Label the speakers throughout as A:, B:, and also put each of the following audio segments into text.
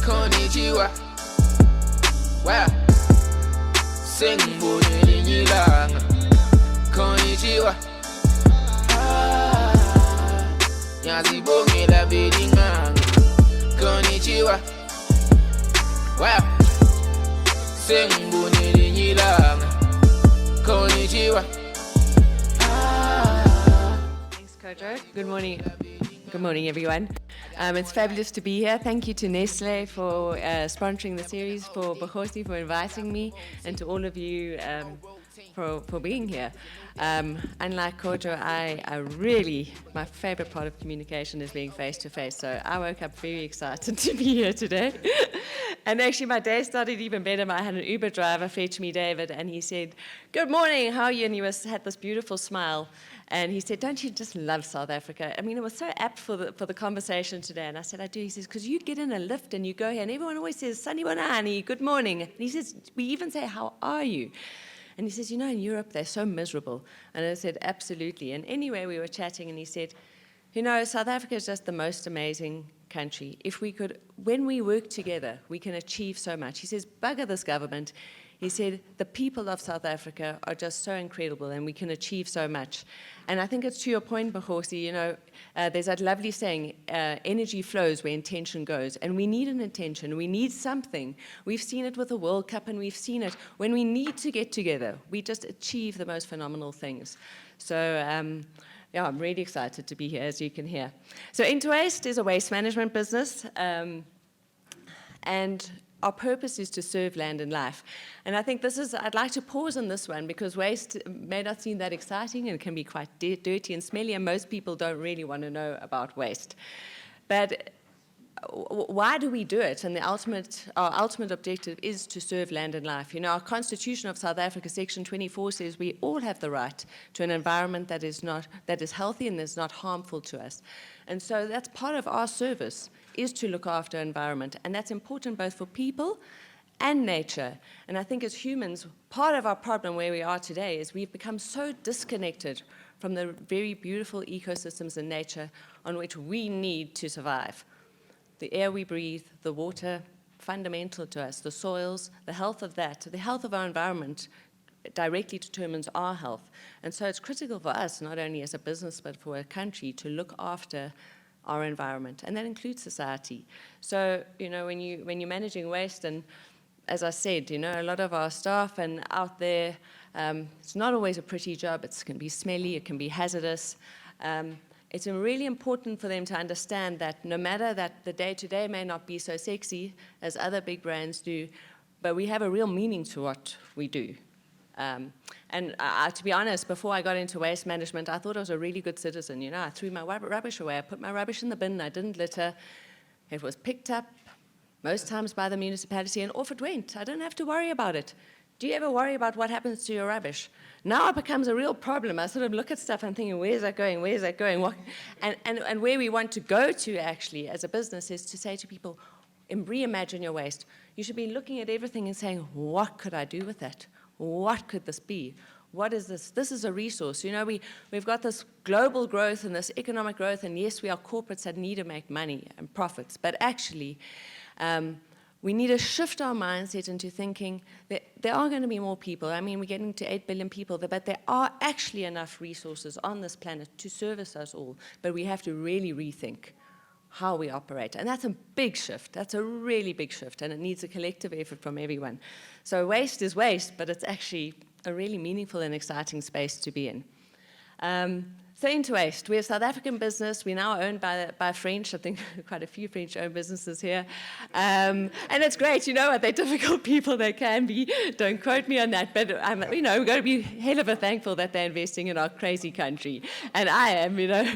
A: Konnichiwa. Wow. Sengbone ninyilanga. Konnichiwa. Nyazibongela bedinganga. Konnichiwa. Wow. Sengbone ninyilanga. Konnichiwa.
B: Thanks, Kojo. Good morning. Good morning, everyone. It's fabulous to be here. Thank you to Nestle for sponsoring the series, for Bukhosi for inviting me, and to all of you for being here. Unlike Kojo, I really, my favorite part of communication is being face-to-face, so I woke up very excited to be here today. And actually, my day started even better. I had an Uber driver fetch me, David, and he said, "Good morning, how are you?" And he had this beautiful smile. And he said, "Don't you just love South Africa?" I mean, it was so apt for the conversation today. And I said, "I do." He says, "Because you get in a lift and you go here, and everyone always says, 'Sanibonani, good morning.'" And he says, "We even say, 'How are you?'" And he says, "You know, in Europe, they're so miserable." And I said, "Absolutely." And anyway, we were chatting, and he said, "You know, South Africa is just the most amazing country. If we could, when we work together, we can achieve so much." He says, "Bugger this government." He said, "The people of South Africa are just so incredible, and we can achieve so much." And I think it's to your point, Bukhosi, you know, there's that lovely saying, energy flows where intention goes. And we need an intention. We need something. We've seen it with the World Cup, and we've seen it when we need to get together. We just achieve the most phenomenal things. So, yeah, I'm really excited to be here, as you can hear. So Interwaste is a waste management business. And our purpose is to serve land and life. And I think I'd like to pause on this one because waste may not seem that exciting and can be quite dirty and smelly, and most people don't really want to know about waste. But why do we do it? And our ultimate objective is to serve land and life. You know, our Constitution of South Africa, Section 24, says we all have the right to an environment that is healthy and is not harmful to us. And so that's part of our service, is to look after environment. And that's important both for people and nature. And I think as humans, part of our problem where we are today is we've become so disconnected from the very beautiful ecosystems in nature on which we need to survive. The air we breathe, the water, fundamental to us, the soils, the health of that, the health of our environment directly determines our health. And so it's critical for us, not only as a business, but for a country, to look after our environment, and that includes society. So, you know, when you're managing waste, and as I said, you know, a lot of our staff and out there, it's not always a pretty job. It can be smelly, it can be hazardous. It's really important for them to understand that no matter that the day-to-day may not be so sexy as other big brands do, but we have a real meaning to what we do. And to be honest, before I got into waste management, I thought I was a really good citizen. You know, I threw my rubbish away. I put my rubbish in the bin. I didn't litter. It was picked up most times by the municipality, and off it went. I didn't have to worry about it. Do you ever worry about what happens to your rubbish? Now it becomes a real problem. I sort of look at stuff and thinking, where's that going? Where's that going? What? And where we want to go to, actually, as a business, is to say to people, reimagine your waste. You should be looking at everything and saying, what could I do with that? What could this be? What is this? This is a resource. You know, we've got this global growth and this economic growth, and yes, we are corporates that need to make money and profits, but actually, we need to shift our mindset into thinking that there are going to be more people. I mean, we're getting to 8 billion people, but there are actually enough resources on this planet to service us all, but we have to really rethink how we operate. And that's a big shift. That's a really big shift, and it needs a collective effort from everyone. So waste is waste, but it's actually a really meaningful and exciting space to be in. So Interwaste, we're a South African business. We're now owned by French. I think quite a few French-owned businesses here. And it's great, you know what, they're difficult people, they can be. Don't quote me on that, but you know, we've got to be hell of a thankful that they're investing in our crazy country. And I am, you know.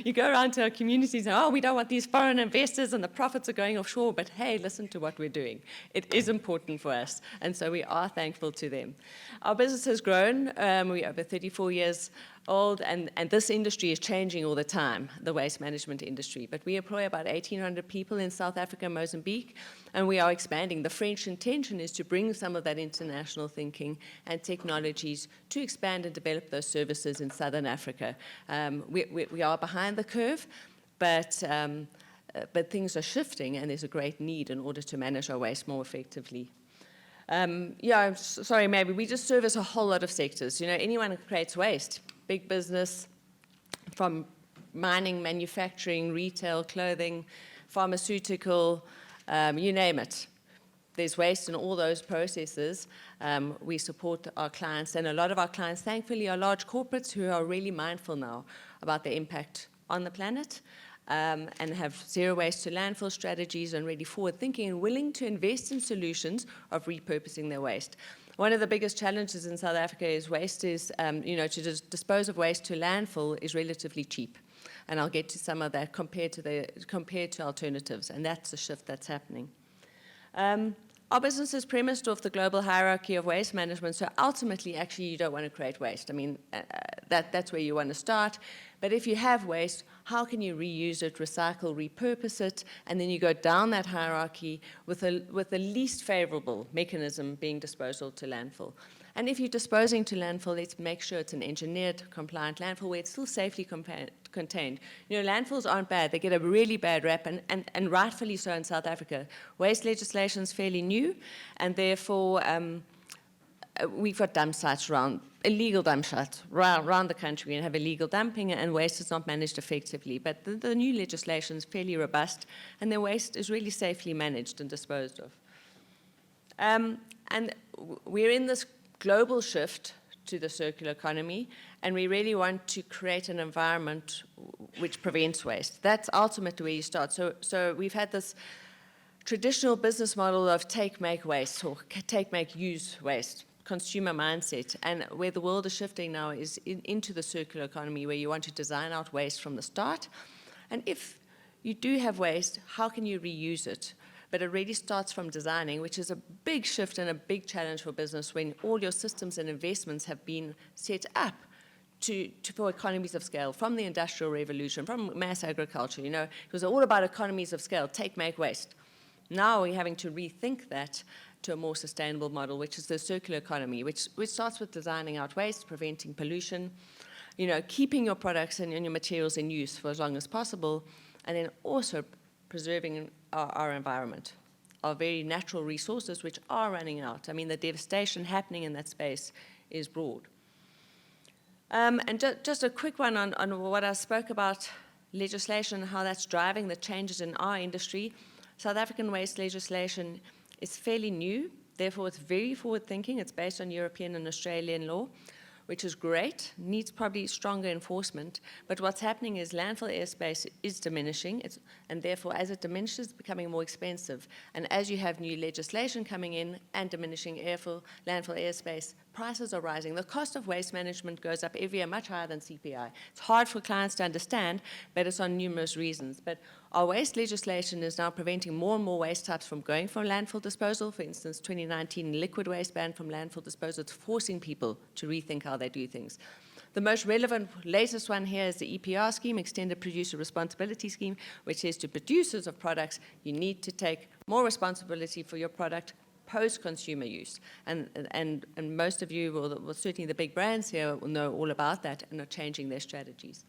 B: You go around to our communities and, oh, we don't want these foreign investors and the profits are going offshore, but hey, listen to what we're doing. It is important for us, and so we are thankful to them. Our business has grown. We're over 34 years old, and this industry is changing all the time, the waste management industry. But we employ about 1,800 people in South Africa and Mozambique, and we are expanding. The French intention is to bring some of that international thinking and technologies to expand and develop those services in Southern Africa. We are behind the curve, but but things are shifting, and there's a great need in order to manage our waste more effectively. Sorry, maybe we just service a whole lot of sectors. You know, anyone who creates waste, big business, from mining, manufacturing, retail, clothing, pharmaceutical, you name it. There's waste in all those processes. We support our clients, and a lot of our clients, thankfully, are large corporates who are really mindful now about the impact on the planet, and have zero waste to landfill strategies and really forward thinking and willing to invest in solutions of repurposing their waste. One of the biggest challenges in South Africa is waste is, to dispose of waste to landfill is relatively cheap. And I'll get to some of that compared to alternatives, and that's the shift that's happening. Our business is premised off the global hierarchy of waste management, so ultimately, actually, you don't want to create waste. I mean, that's where you want to start. But if you have waste, how can you reuse it, recycle, repurpose it, and then you go down that hierarchy with the least favorable mechanism being disposal to landfill. And if you're disposing to landfill, let's make sure it's an engineered, compliant landfill where it's still safely contained. You know, landfills aren't bad. They get a really bad rap, and rightfully so in South Africa. Waste legislation is fairly new, and therefore we've got dump sites around, illegal dump sites around the country, and have illegal dumping, and waste is not managed effectively. But the new legislation is fairly robust, and the waste is really safely managed and disposed of. And we're in this global shift to the circular economy, and we really want to create an environment which prevents waste. That's ultimately where you start. So we've had this traditional business model of take, make, waste, or take, make, use waste, consumer mindset. And where the world is shifting now is into the circular economy, where you want to design out waste from the start. And if you do have waste, how can you reuse it? But it really starts from designing, which is a big shift and a big challenge for business when all your systems and investments have been set up for economies of scale, from the Industrial Revolution, from mass agriculture. You know, it was all about economies of scale, take, make, waste. Now we're having to rethink that to a more sustainable model, which is the circular economy, which starts with designing out waste, preventing pollution, you know, keeping your products and your materials in use for as long as possible, and then also preserving our environment, our very natural resources, which are running out. I mean, the devastation happening in that space is broad. And just a quick one on what I spoke about, legislation, how that's driving the changes in our industry. South African waste legislation is fairly new, therefore it's very forward-thinking. It's based on European and Australian law, which is great, needs probably stronger enforcement. But what's happening is landfill airspace is diminishing, and therefore as it diminishes, it's becoming more expensive. And as you have new legislation coming in and diminishing landfill airspace, prices are rising. The cost of waste management goes up every year, much higher than CPI. It's hard for clients to understand, but it's on numerous reasons. But our waste legislation is now preventing more and more waste types from going from landfill disposal. For instance, 2019 liquid waste ban from landfill disposal. It's forcing people to rethink how they do things. The most relevant, latest one here is the EPR scheme, Extended Producer Responsibility Scheme, which says to producers of products, you need to take more responsibility for your product post-consumer use. And most of you, well, certainly the big brands here, will know all about that and are changing their strategies.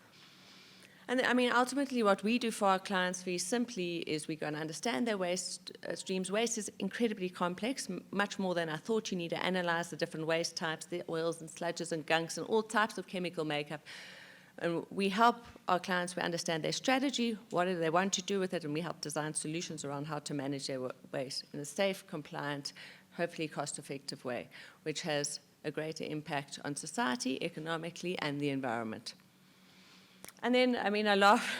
B: And I mean, ultimately what we do for our clients very simply is we go and understand their waste streams. Waste is incredibly complex, much more than I thought. You need to analyze the different waste types, the oils and sludges and gunks and all types of chemical makeup. And we help our clients, we understand their strategy, what do they want to do with it, and we help design solutions around how to manage their waste in a safe, compliant, hopefully cost-effective way, which has a greater impact on society, economically, and the environment. And then, I mean, I laugh,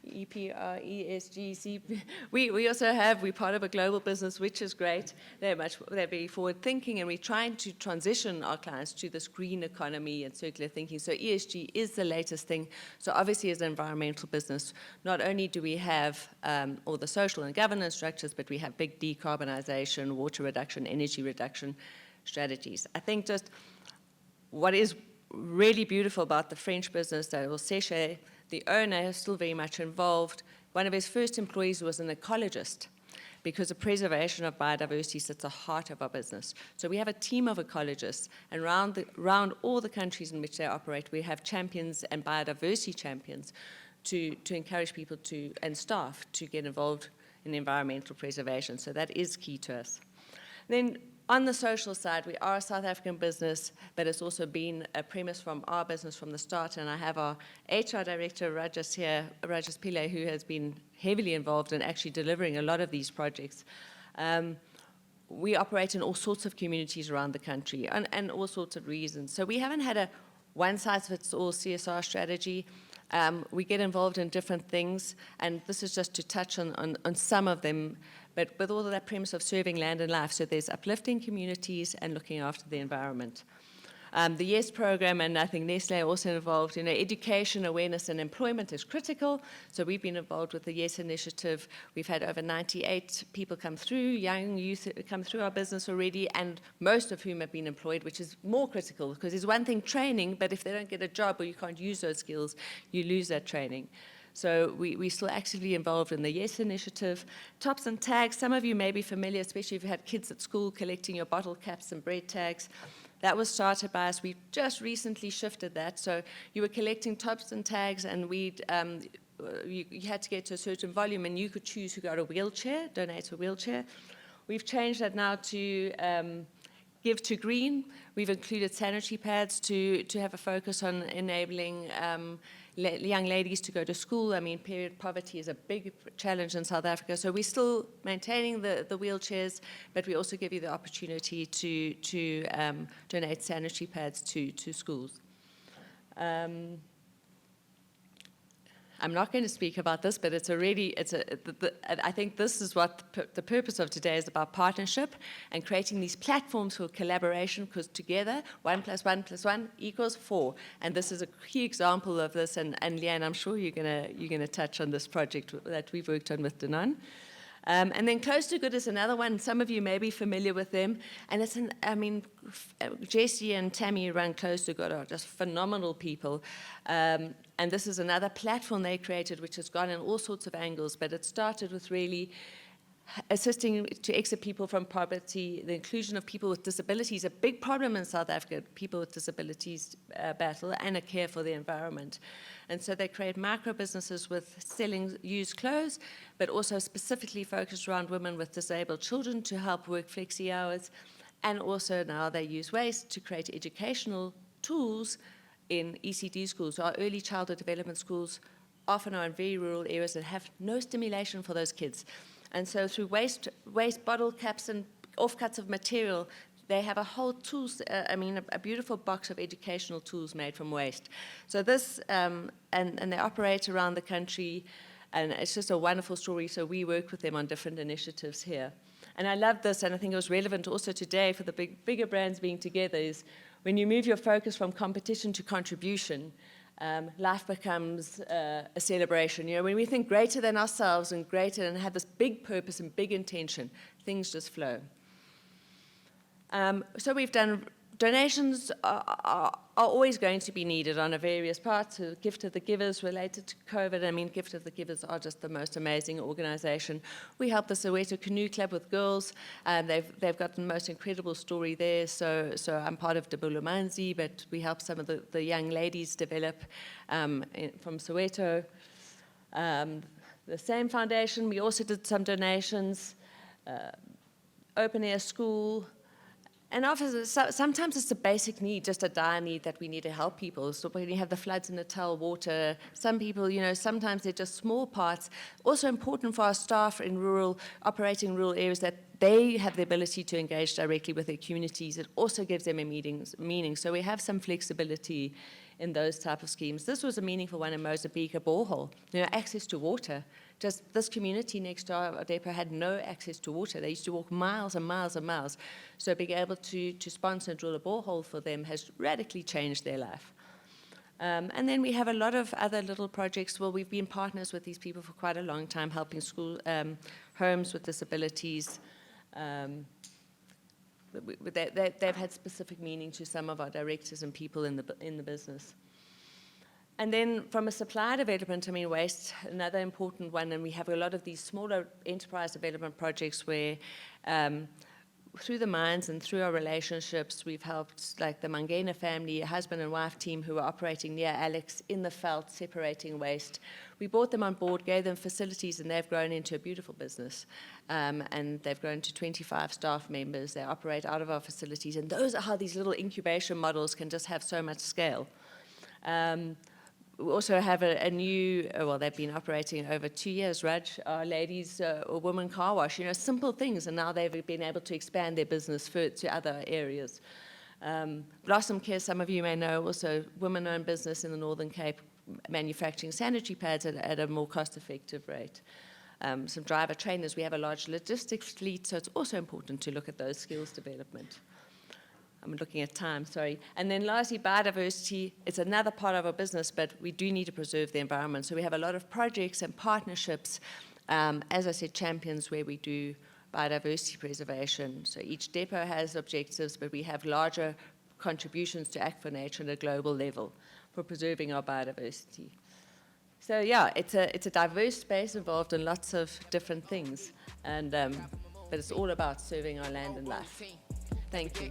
B: EPR, ESG, CP. We're part of a global business, which is great. They're very forward thinking, and we're trying to transition our clients to this green economy and circular thinking. So ESG is the latest thing. So obviously as an environmental business, not only do we have all the social and governance structures, but we have big decarbonization, water reduction, energy reduction strategies. I think just what is really beautiful about the French business, that Séché, the owner, is still very much involved. One of his first employees was an ecologist, because the preservation of biodiversity sits at the heart of our business. So we have a team of ecologists, and around all the countries in which they operate, we have champions and biodiversity champions to encourage people and staff to get involved in environmental preservation. So that is key to us. Then on the social side, we are a South African business, but it's also been a premise from our business from the start. And I have our HR director, Rajas here, Rajas Pillay, who has been heavily involved in actually delivering a lot of these projects. We operate in all sorts of communities around the country and all sorts of reasons. So we haven't had a one-size-fits-all CSR strategy. We get involved in different things, and this is just to touch on some of them, but with all of that premise of serving land and life. So there's uplifting communities and looking after the environment. The YES program, and I think Nestle are also involved, education, awareness, and employment is critical. So we've been involved with the YES initiative. We've had over 98 people come through, young youth come through our business already, and most of whom have been employed, which is more critical, because it's one thing training, but if they don't get a job or you can't use those skills, you lose that training. So we're still actively involved in the YES initiative. Tops and tags, some of you may be familiar, especially if you had kids at school collecting your bottle caps and bread tags. That was started by us. We just recently shifted that. So you were collecting tops and tags, and you had to get to a certain volume, and you could choose who got a wheelchair, donate a wheelchair. We've changed that now to Give to Green. We've included sanitary pads to have a focus on enabling young ladies to go to school. I mean, period poverty is a big challenge in South Africa. So we're still maintaining the wheelchairs, but we also give you the opportunity to donate sanitary pads to schools. I'm not going to speak about this, but I think this is what the purpose of today is about: partnership and creating these platforms for collaboration, because together, 1 + 1 + 1 = 4. And this is a key example of this. And Leanne, I'm sure you're gonna touch on this project that we've worked on with Danone. And then Close to Good is another one. Some of you may be familiar with them. And Jessie and Tammy run Close to Good, are just phenomenal people. And this is another platform they created, which has gone in all sorts of angles, but it started with really assisting to exit people from poverty. The inclusion of people with disabilities, a big problem in South Africa, people with disabilities battle, and a care for the environment. And so they create micro businesses with selling used clothes, but also specifically focused around women with disabled children to help work flexi hours. And also now they use waste to create educational tools in ECD schools. Our early childhood development schools often are in very rural areas that have no stimulation for those kids. And so through waste bottle caps and offcuts of material, they have a whole tools, a beautiful box of educational tools made from waste. So this, and they operate around the country, and it's just a wonderful story. So we work with them on different initiatives here. And I love this, and I think it was relevant also today for the bigger brands being together, is when you move your focus from competition to contribution, life becomes a celebration. When we think greater than ourselves and greater and have this big purpose and big intention, things just flow. So we've done donations are always going to be needed on a various parts. Gift of the Givers related to COVID. Gift of the Givers are just the most amazing organization. We help the Soweto Canoe Club with girls. They've got the most incredible story there. So I'm part of Debulumanzi, but we help some of the young ladies develop from Soweto. The same foundation, we also did some donations. Open air school. And often, sometimes it's a basic need, just a dire need that we need to help people. So when you have the floods in Natal, water, some people, sometimes they're just small parts. Also important for our staff in operating rural areas, that they have the ability to engage directly with their communities. It also gives them a meaning. So we have some flexibility in those type of schemes. This was a meaningful one in Mozambique, a borehole. Access to water. Just this community next to our depot had no access to water. They used to walk miles and miles and miles. So being able to sponsor and drill a borehole for them has radically changed their life. And then we have a lot of other little projects. Well, we've been partners with these people for quite a long time, helping school homes with disabilities. They've had specific meaning to some of our directors and people in the business. And then from a supply development, waste, another important one, and we have a lot of these smaller enterprise development projects where through the mines and through our relationships, we've helped like the Mangena family, a husband and wife team who were operating near Alex in the veld, separating waste. We brought them on board, gave them facilities, and they've grown into a beautiful business. And they've grown to 25 staff members. They operate out of our facilities. And those are how these little incubation models can just have so much scale. We also have a new, well, they've been operating over 2 years, Raj, our ladies or women car wash, simple things, and now they've been able to expand their business to other areas. Blossom Care, some of you may know, also women-owned business in the Northern Cape, manufacturing sanitary pads at a more cost-effective rate. Some driver trainers, we have a large logistics fleet, so it's also important to look at those skills development. I'm looking at time, sorry. And then lastly, biodiversity. It's another part of our business, but we do need to preserve the environment. So we have a lot of projects and partnerships, as I said, champions where we do biodiversity preservation. So each depot has objectives, but we have larger contributions to Act for Nature at a global level for preserving our biodiversity. So yeah, it's a diverse space involved in lots of different things, and but it's all about serving our land and life. Thank you.